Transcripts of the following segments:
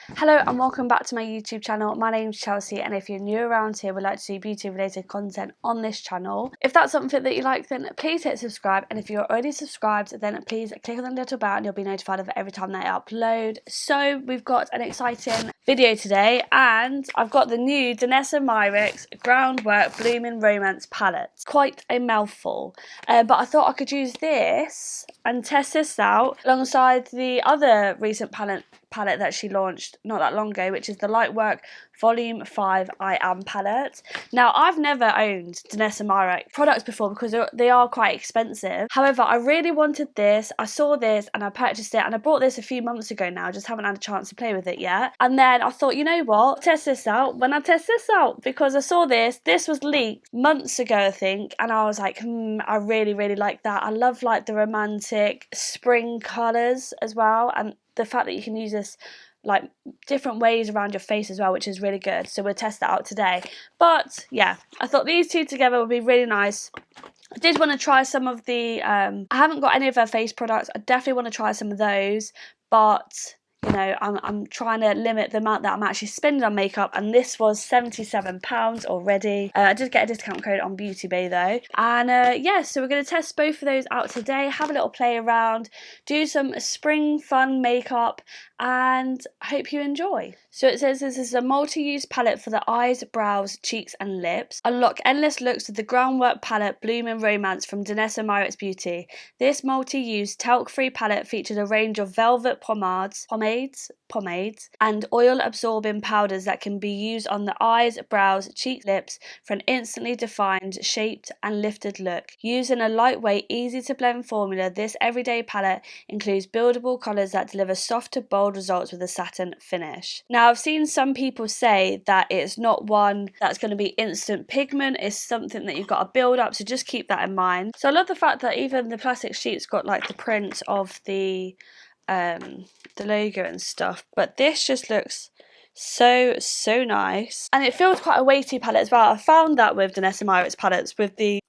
Hello and welcome back to my YouTube channel. My name's Chelsea, and if you're new around here, we'd like to do beauty related content on this channel. If that's something that you like, then please hit subscribe, and if you're already subscribed, then please click on the little bell and you'll be notified of every time that I upload. So we've got an exciting video today, and I've got the new Danessa Myricks Groundwork Blooming Romance palette. Quite a mouthful, but I thought I could use this and test this out alongside the other recent palette that she launched not that long ago, which is the Lightwork Volume 5 I Am palette. Now, I've never owned Danessa Myricks products before because they are quite expensive. However, I really wanted this. I saw this and I purchased it, and I bought this a few months ago now. I just haven't had a chance to play with it yet. And then I thought, you know what? Test this out when I test this out, because I saw this. This was leaked months ago, I think, and I was like, I really like that. I love like the romantic spring colours as well, and the fact that you can use this like different ways around your face as well, which is really good. So we'll test that out today. But yeah, I thought these two together would be really nice. I did want to try some of the I haven't got any of her face products. I definitely want to try some of those, but you know, I'm trying to limit the amount that I'm actually spending on makeup, and this was £77 already. I did get a discount code on Beauty Bay though, and yeah, so we're going to test both of those out today, have a little play around, do some spring fun makeup, and I hope you enjoy. So it says this is a multi-use palette for the eyes, brows, cheeks and lips. Unlock endless looks with the Groundwork palette Blooming Romance from Danessa Myricks Beauty. This multi-use talc-free palette features a range of velvet pomades, and oil-absorbing powders that can be used on the eyes, brows, cheeks, lips for an instantly defined, shaped and lifted look. Used in a lightweight, easy-to-blend formula, this everyday palette includes buildable colours that deliver soft to bold results with a satin finish. Now, I've seen some people say that it's not one that's going to be instant pigment, it's something that you've got to build up, so just keep that in mind. So I love the fact that even the plastic sheet's got like the print of the logo and stuff, but this just looks so nice, and it feels quite a weighty palette as well. I found that with Danessa Myricks palettes,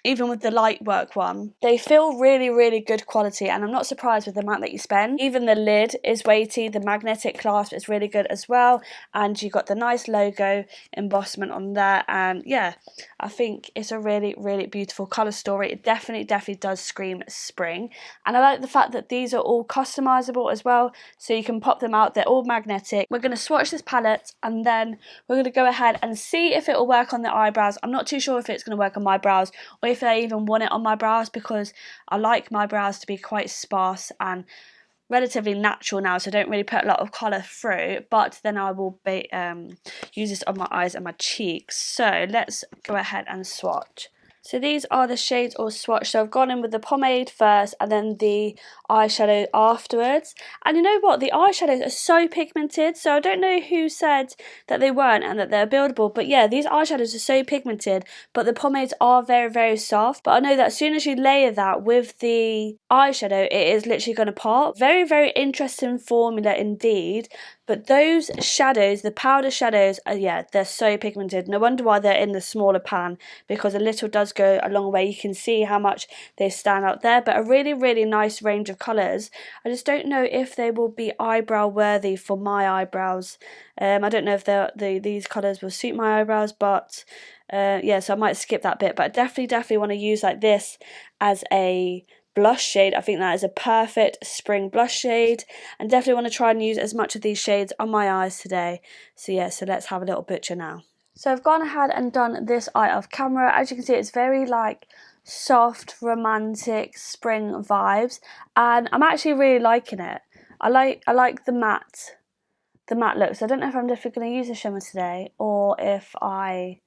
even with the Lightwork one, they feel really good quality, and I'm not surprised with the amount that you spend. Even the lid is weighty, the magnetic clasp is really good as well, and you got the nice logo embossment on there, and yeah, I think it's a really beautiful colour story. It definitely does scream spring, and I like the fact that these are all customizable as well, so you can pop them out. They're all magnetic. We're going to swatch this palette, and then we're going to go ahead and see if it will work on the eyebrows. I'm not too sure if it's going to work on my brows, or if I even want it on my brows, because I like my brows to be quite sparse and relatively natural now, so I don't really put a lot of colour through, but then I will use this on my eyes and my cheeks. So let's go ahead and swatch. So these are the shades all swatched. So I've gone in with the pomade first and then the eyeshadow afterwards. And you know what? The eyeshadows are so pigmented. So I don't know who said that they weren't and that they're buildable. But yeah, these eyeshadows are so pigmented, but the pomades are very soft. But I know that as soon as you layer that with the eyeshadow, it is literally going to pop. Very interesting formula indeed. But those shadows, the powder shadows, yeah, they're so pigmented. No wonder why they're in the smaller pan, because a little does go a long way. You can see how much they stand out there, but a really nice range of colours. I just don't know if they will be eyebrow worthy for my eyebrows. I don't know if these colours will suit my eyebrows, but yeah, so I might skip that bit. But I definitely want to use like this as a blush shade. I think that is a perfect spring blush shade, and definitely want to try and use as much of these shades on my eyes today. So yeah, so let's have a little butcher now. So I've gone ahead and done this eye off camera. As you can see, it's very like soft, romantic spring vibes, and I'm actually really liking it. I like the matte look. So I don't know if I'm definitely going to use a shimmer today, or if I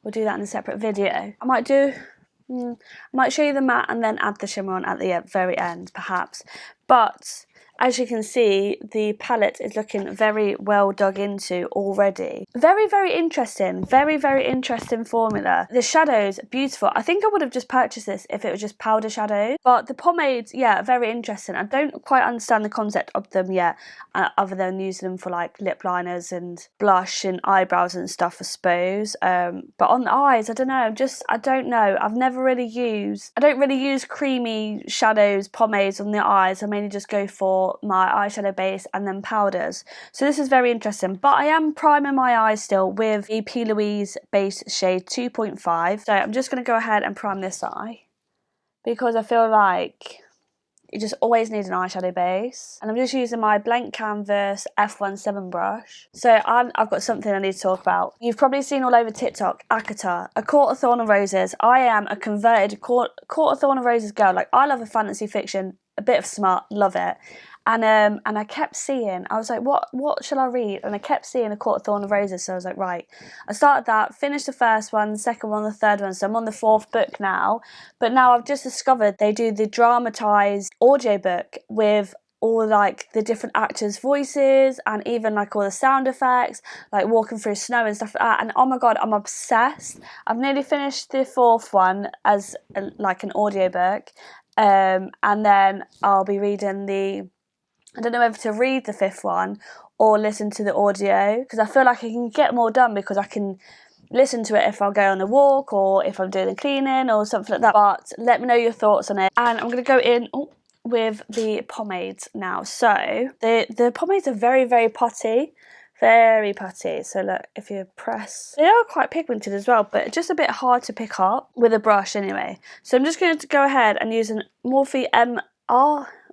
will do that in a separate video. I might show you the matte and then add the shimmer on at the very end, perhaps. But as you can see, the palette is looking very well dug into already. Very interesting. Very interesting formula. The shadows, beautiful. I think I would have just purchased this if it was just powder shadows. But the pomades, yeah, very interesting. I don't quite understand the concept of them yet, other than using them for like lip liners and blush and eyebrows and stuff, I suppose. But on the eyes, I don't know. I don't know. I don't really use creamy shadows, pomades on the eyes. I mainly just go for for my eyeshadow base and then powders. So this is very interesting, but I am priming my eyes still with the P. Louise base shade 2.5. So I'm just going to go ahead and prime this eye because I feel like you just always need an eyeshadow base. And I'm just using my blank canvas F17 brush. So I've got something I need to talk about. You've probably seen all over TikTok, Akata, A Court of Thorn and Roses. I am a converted Court of Thorn and Roses girl. Like, I love a fantasy fiction, a bit of smart, love it. And I kept seeing, I was like, what shall I read? And I kept seeing A Court of Thorn and Roses, so I was like, right. I started that, finished the first one, the second one, the third one, so I'm on the 4th book now. But now I've just discovered they do the dramatised audiobook with all like the different actors' voices and even like all the sound effects, like walking through snow and stuff like that. And oh my god, I'm obsessed. I've nearly finished the 4th one as like an audiobook. And then I'll be reading I don't know whether to read the 5th one or listen to the audio, because I feel like I can get more done because I can listen to it if I go on a walk or if I'm doing the cleaning or something like that. But let me know your thoughts on it. And I'm going to go in with the pomades now. So the pomades are very, very putty. Very putty. So look, if you press, they are quite pigmented as well, but just a bit hard to pick up with a brush anyway. So I'm just going to go ahead and use an Morphe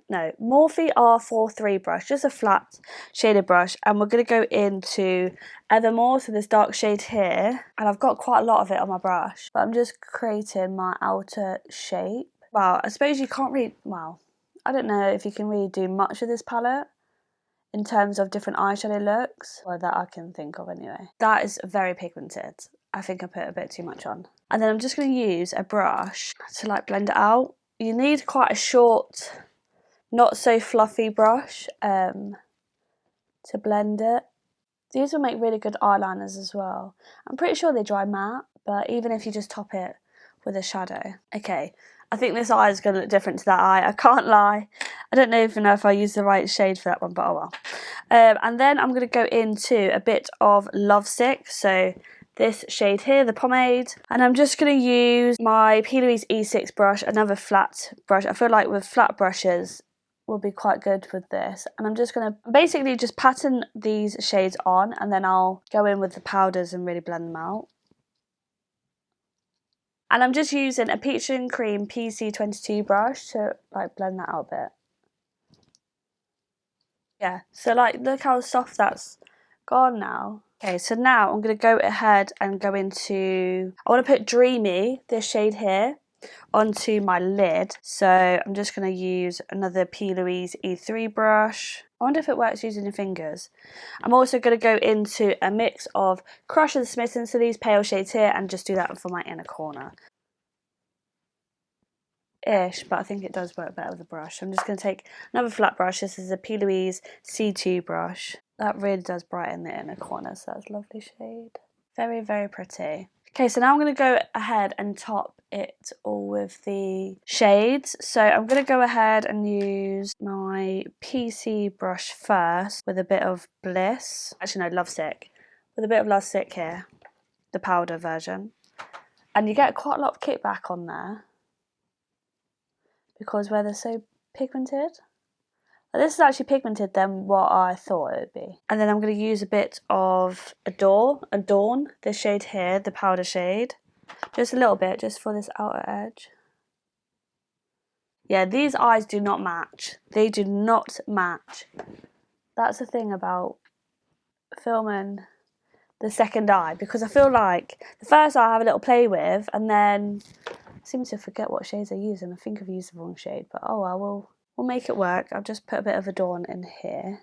R43 brush, just a flat shaded brush, and we're going to go into Evermore, so this dark shade here, and I've got quite a lot of it on my brush, but I'm just creating my outer shape. Wow, I suppose you can't really, well, I don't know if you can really do much with this palette in terms of different eyeshadow looks, or that I can think of anyway. That is very pigmented. I think I put a bit too much on. And then I'm just going to use a brush to like blend it out. You need quite a short, not so fluffy brush to blend it. These will make really good eyeliners as well. I'm pretty sure they dry matte, but even if you just top it with a shadow. Okay, I think this eye is going to look different to that eye, I can't lie. I don't even know if I used the right shade for that one, but oh well. And then I'm going to go into a bit of Lovesick, so this shade here, the pomade, and I'm just going to use my P. Louise E6 brush, another flat brush. I feel like with flat brushes will be quite good with this, and I'm just going to basically just pattern these shades on, and then I'll go in with the powders and really blend them out. And I'm just using a Peach and Cream PC22 brush to like blend that out a bit. Yeah, so like look how soft that's gone now. Okay, so now I'm going to go ahead and go into, I want to put Dreamy, this shade here, onto my lid. So I'm just going to use another P. Louise E3 brush. I wonder if it works using your fingers. I'm also going to go into a mix of Crush and Smitten, so these pale shades here, and just do that for my inner corner. Ish, but I think it does work better with a brush. I'm just going to take another flat brush. This is a P. Louise C2 brush. That really does brighten the inner corner, so that's a lovely shade. Very, very pretty. Okay, so now I'm going to go ahead and top it all with the shades. So I'm going to go ahead and use my PC brush first with a bit of Bliss. Actually, no, Lovesick. With a bit of Lovesick here, the powder version. And you get quite a lot of kickback on there, because where they're so pigmented. This is actually pigmented than what I thought it would be. And then I'm going to use a bit of Adorn, this shade here, the powder shade. Just a little bit, just for this outer edge. Yeah, these eyes do not match. They do not match. That's the thing about filming the second eye, because I feel like the first eye I have a little play with, and then I seem to forget what shades I use, and I think I've used the wrong shade, but oh well, we'll make it work. I've just put a bit of Adorn in here.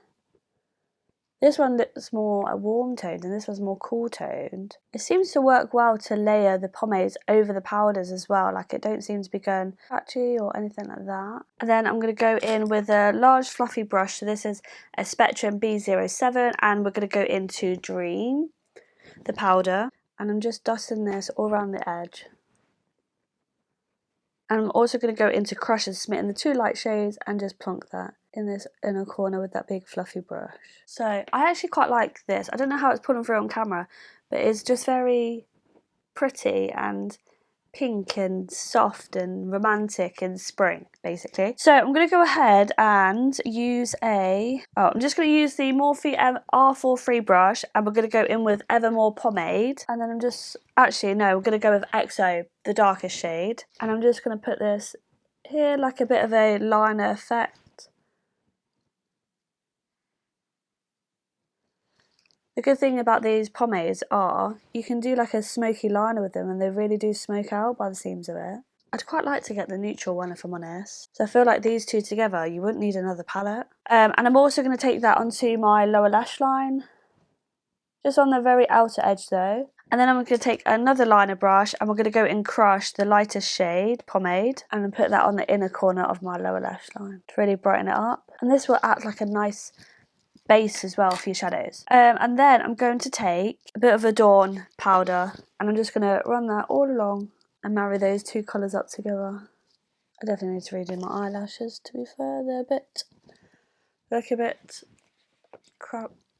This one looks more warm toned and this one's more cool toned. It seems to work well to layer the pomades over the powders as well, like it don't seem to be going patchy or anything like that. And then I'm going to go in with a large fluffy brush, so this is a Spectrum B07, and we're going to go into Dream, the powder, and I'm just dusting this all around the edge. And I'm also going to go into Crush and Smitten, the two light shades, and just plonk that in this inner corner with that big fluffy brush. So I actually quite like this. I don't know how it's pulling through on camera, but it's just very pretty, and pink and soft and romantic in spring, basically. So I'm going to go ahead and use I'm just going to use the Morphe R43 brush, and we're going to go in with Evermore Pomade. And then we're going to go with XO, the darkest shade. And I'm just going to put this here like a bit of a liner effect. The good thing about these pomades are you can do like a smoky liner with them, and they really do smoke out by the seams of it. I'd quite like to get the neutral one if I'm honest. So I feel like these two together, you wouldn't need another palette. And I'm also going to take that onto my lower lash line. Just on the very outer edge though. And then I'm going to take another liner brush, and we're going to go and crush the lightest shade, pomade, and then put that on the inner corner of my lower lash line to really brighten it up. And this will act like a nice base as well for your shadows. And then I'm going to take a bit of Adorn powder, and I'm just going to run that all along and marry those two colours up together. I definitely need to redo my eyelashes, to be fair. They look a bit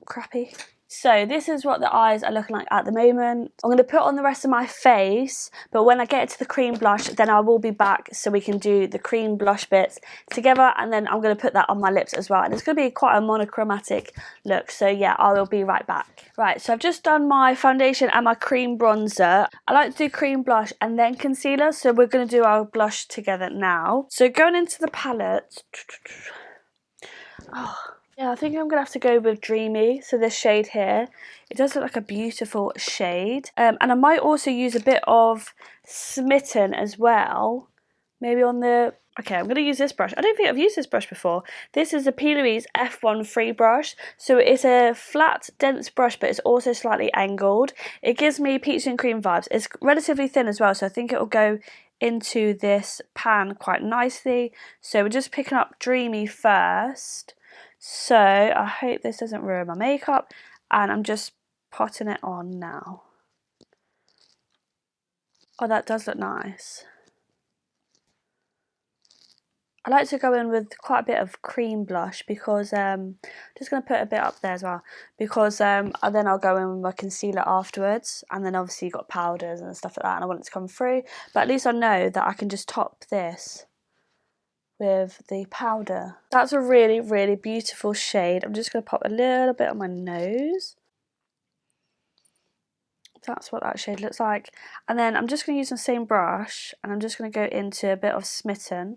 crappy. So this is what the eyes are looking like at the moment. I'm going to put on the rest of my face, but when I get to the cream blush, then I will be back so we can do the cream blush bits together, and then I'm going to put that on my lips as well. And it's going to be quite a monochromatic look, so yeah, I will be right back. Right, so I've just done my foundation and my cream bronzer. I like to do cream blush and then concealer, so we're going to do our blush together now. So going into the palette... Yeah, I think I'm going to have to go with Dreamy, so this shade here. It does look like a beautiful shade. And I might also use a bit of Smitten as well. Maybe on the... Okay, I'm going to use this brush. I don't think I've used this brush before. This is the P. Louise F1 free brush. So it's a flat, dense brush, but it's also slightly angled. It gives me peach and cream vibes. It's relatively thin as well, so I think it will go into this pan quite nicely. So we're just picking up Dreamy first. So I hope this doesn't ruin my makeup, and I'm just potting it on now. Oh, that does look nice. I like to go in with quite a bit of cream blush because I'm just going to put a bit up there as well, because then I'll go in with my concealer afterwards, and then obviously you've got powders and stuff like that, and I want it to come through, but at least I know that I can just top this with the powder. That's a really, really beautiful shade. I'm just going to pop a little bit on my nose. That's what that shade looks like. And then I'm just going to use the same brush, and I'm just going to go into a bit of Smitten,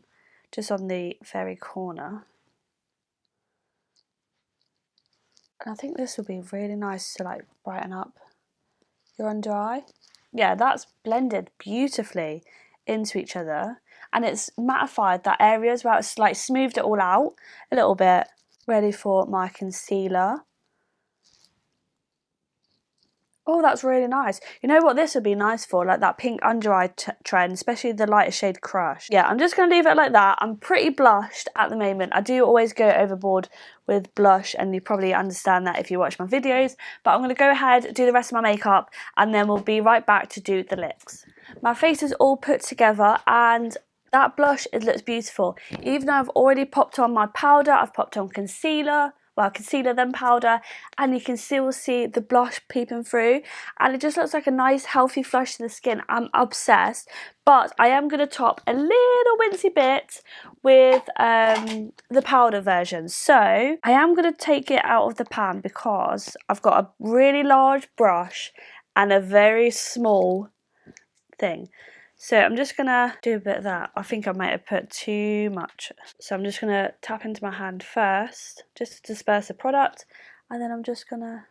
just on the very corner. And I think this will be really nice to like brighten up your under eye. Yeah, that's blended beautifully into each other, and it's mattified that area as well. It's like smoothed it all out a little bit. Ready for my concealer. Oh, that's really nice. You know what this would be nice for? Like that pink under eye trend, especially the lighter shade Crush. Yeah, I'm just going to leave it like that. I'm pretty blushed at the moment. I do always go overboard with blush, and you probably understand that if you watch my videos. But I'm going to go ahead, do the rest of my makeup, and then we'll be right back to do the lips. My face is all put together, and that blush, it looks beautiful. Even though I've already popped on my powder, I've popped on concealer. Well, concealer then powder, and you can still see the blush peeping through, and it just looks like a nice healthy flush to the skin. I'm obsessed, but I am going to top a little wincy bit with the powder version. So I am going to take it out of the pan because I've got a really large brush and a very small thing. So I'm just going to do a bit of that. I think I might have put too much. So I'm just going to tap into my hand first, just to disperse the product. And then I'm just going to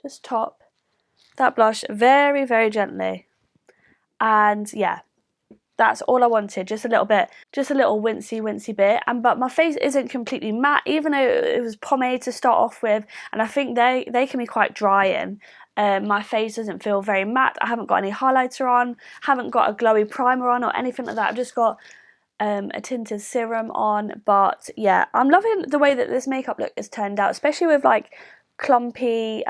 just top that blush very, very gently. And yeah, that's all I wanted. Just a little bit, just a little wincy bit. But my face isn't completely matte, even though it was pomade to start off with. And I think they can be quite drying. My face doesn't feel very matte. I haven't got any highlighter on, haven't got a glowy primer on or anything like that. I've just got a tinted serum on. But yeah, I'm loving the way that this makeup look has turned out, especially with like clumpy,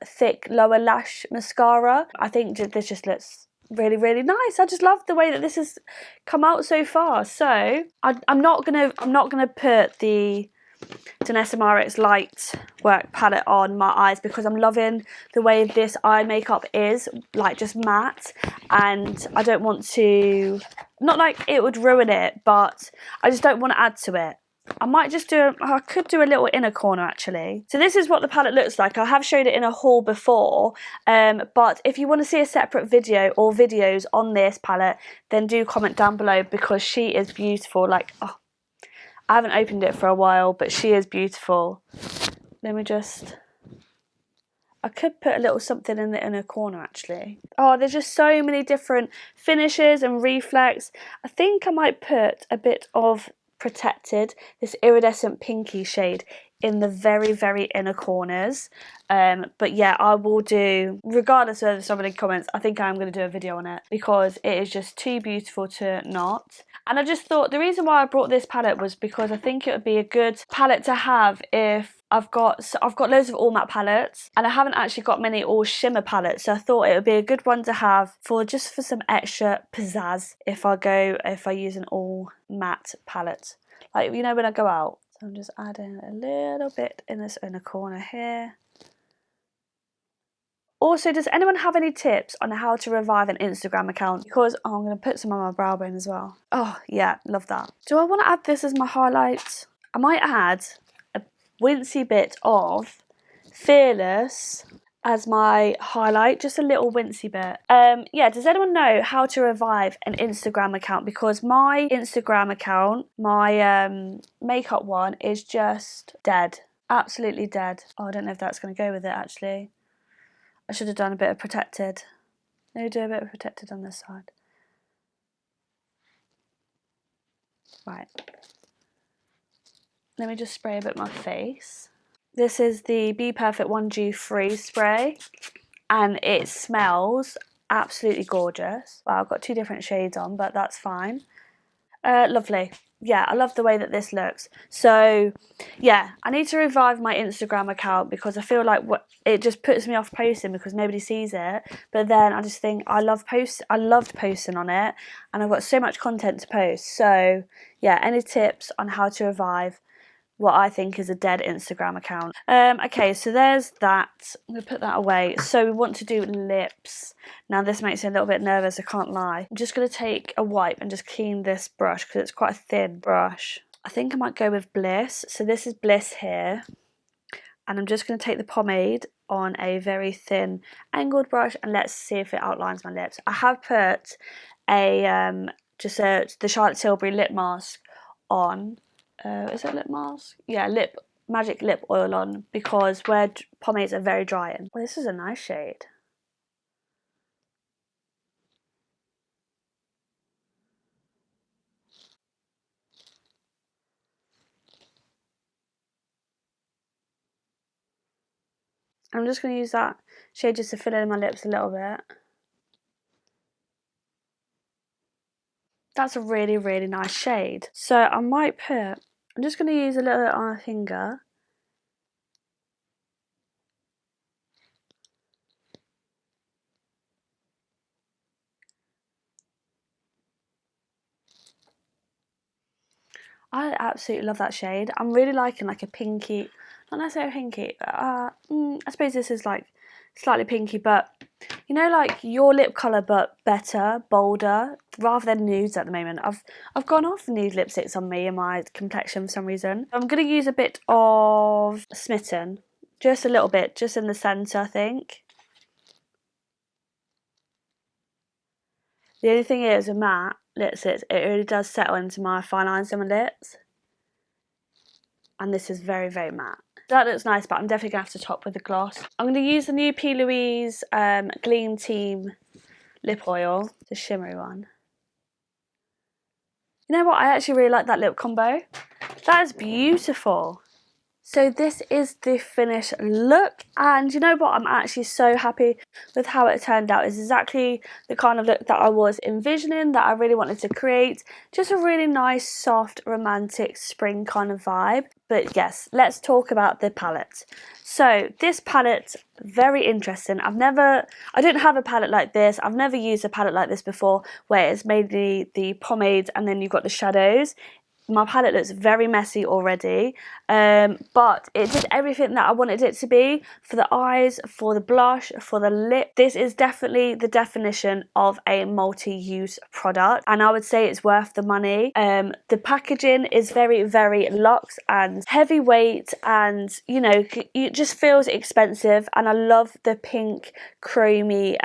thick lower lash mascara. I think this just looks really, really nice. I just love the way that this has come out so far. So I'm not gonna put the Danessa Myricks Light Work palette on my eyes because I'm loving the way this eye makeup is, like just matte, and I don't want to, not like it would ruin it, but I just don't want to add to it. I might just do, I could do a little inner corner actually. So this is what the palette looks like. I have showed it in a haul before, but if you want to see a separate video or videos on this palette, then do comment down below because she is beautiful. Like, oh, I haven't opened it for a while, but she is beautiful. Let me just, I could put a little something in the inner corner actually. Oh, there's just so many different finishes and reflex. I think I might put a bit of Protected, this iridescent pinky shade, in the very, very inner corners. But yeah, I will do, regardless of somebody comments, I think I'm going to do a video on it because it is just too beautiful to not. And I just thought the reason why I brought this palette was because I think it would be a good palette to have if I've got loads of all matte palettes and I haven't actually got many all shimmer palettes, so I thought it would be a good one to have for just for some extra pizzazz if I use an all matte palette, like, you know, when I go out. So I'm just adding a little bit in this inner corner here. Also, does anyone have any tips on how to revive an Instagram account? Because I'm going to put some on my brow bone as well. Oh yeah, love that. Do I want to add this as my highlight? I might add a wincy bit of Fearless as my highlight, just a little wincy bit. Yeah, does anyone know how to revive an Instagram account? Because my Instagram account, my makeup one, is just dead. Absolutely dead. Oh, I don't know if that's going to go with it actually. I should have done a bit of Protected. Maybe do a bit of Protected on this side. Right. Let me just spray a bit my face. This is the Be Perfect 1G Free spray, and it smells absolutely gorgeous. Well, I've got two different shades on, but that's fine. Lovely. Yeah, I love the way that this looks. So yeah, I need to revive my Instagram account because I feel like it just puts me off posting because nobody sees it. But then I just think I loved posting on it, and I've got so much content to post. So yeah, any tips on how to revive what I think is a dead Instagram account? Okay, so there's that. I'm going to put that away. So we want to do lips. Now this makes me a little bit nervous, I can't lie. I'm just going to take a wipe and just clean this brush because it's quite a thin brush. I think I might go with Bliss. So this is Bliss here. And I'm just going to take the pomade on a very thin angled brush and let's see if it outlines my lips. I have put the Charlotte Tilbury lip mask on. Is it lip mask? Yeah, magic lip oil on because where pomades are very dry. And well, this is a nice shade. I'm just going to use that shade just to fill in my lips a little bit. That's a really, really nice shade. So I might put, I'm just going to use a little bit on my finger. I absolutely love that shade. I'm really liking like a pinky, not necessarily pinky, I suppose this is like slightly pinky, but you know, like your lip colour but better, bolder, rather than nudes at the moment. I've gone off nude lipsticks on me and my complexion for some reason. I'm going to use a bit of Smitten, just a little bit, just in the centre I think. The only thing is with matte lipsticks, it really does settle into my fine lines in my lips. And this is very, very matte. That looks nice, but I'm definitely going to have to top with the gloss. I'm going to use the new P. Louise Gleam Team lip oil, the shimmery one. You know what? I actually really like that lip combo. That is beautiful. So this is the finished look, and you know what, I'm actually so happy with how it turned out. It's exactly the kind of look that I was envisioning, that I really wanted to create. Just a really nice, soft, romantic spring kind of vibe. But yes, let's talk about the palette. So this palette, very interesting. I don't have a palette like this. I've never used a palette like this before, where it's mainly the pomade and then you've got the shadows. my palette looks very messy already, but it did everything that I wanted it to be for the eyes, for the blush, for the lip. This is definitely the definition of a multi-use product, and I would say it's worth the money. The packaging is very, very luxe and heavyweight, and you know, it just feels expensive, and I love the pink chromy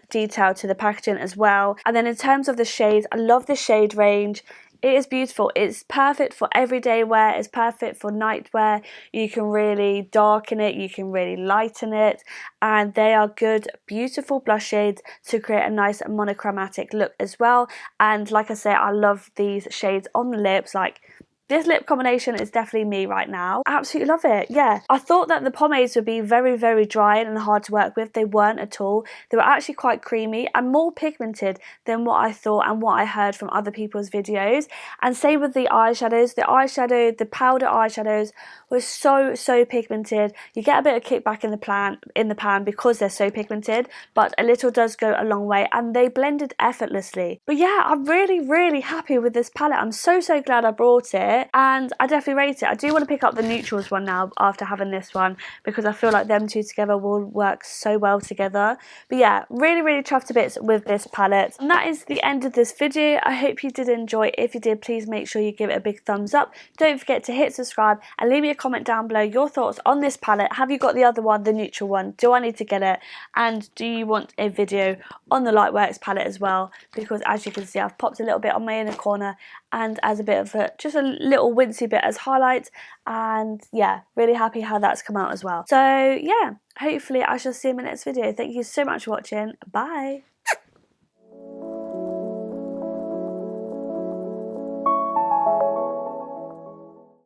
detail to the packaging as well. And then in terms of the shades, I love the shade range. It is beautiful. It's perfect for everyday wear. It's perfect for night wear. You can really darken it, you can really lighten it, and they are good, beautiful blush shades to create a nice monochromatic look as well. And like I say, I love these shades on the lips. Like, this lip combination is definitely me right now. Absolutely love it. Yeah, I thought that the pomades would be very, very dry and hard to work with. They weren't at all. They were actually quite creamy and more pigmented than what I thought and what I heard from other people's videos. And same with the eyeshadows. The powder eyeshadows were so pigmented. You get a bit of kickback in the pan because they're so pigmented, but a little does go a long way, and they blended effortlessly. But yeah, I'm really happy with this palette. I'm so glad I brought it, and I definitely rate it. I do want to pick up the neutrals one now after having this one, because I feel like them two together will work so well together. But yeah, really chuffed to bits with this palette. And that is the end of this video. I hope you did enjoy. If you did, please make sure you give it a big thumbs up. Don't forget to hit subscribe and leave me a comment down below your thoughts on this palette. Have you got the other one, the neutral one? Do I need to get it? And do you want a video on the Lightworks palette as well? Because as you can see, I've popped a little bit on my inner corner and as a bit of just a little wincy bit as highlights. And yeah, really happy how that's come out as well. So yeah, hopefully I shall see you in my next video. Thank you so much for watching. Bye.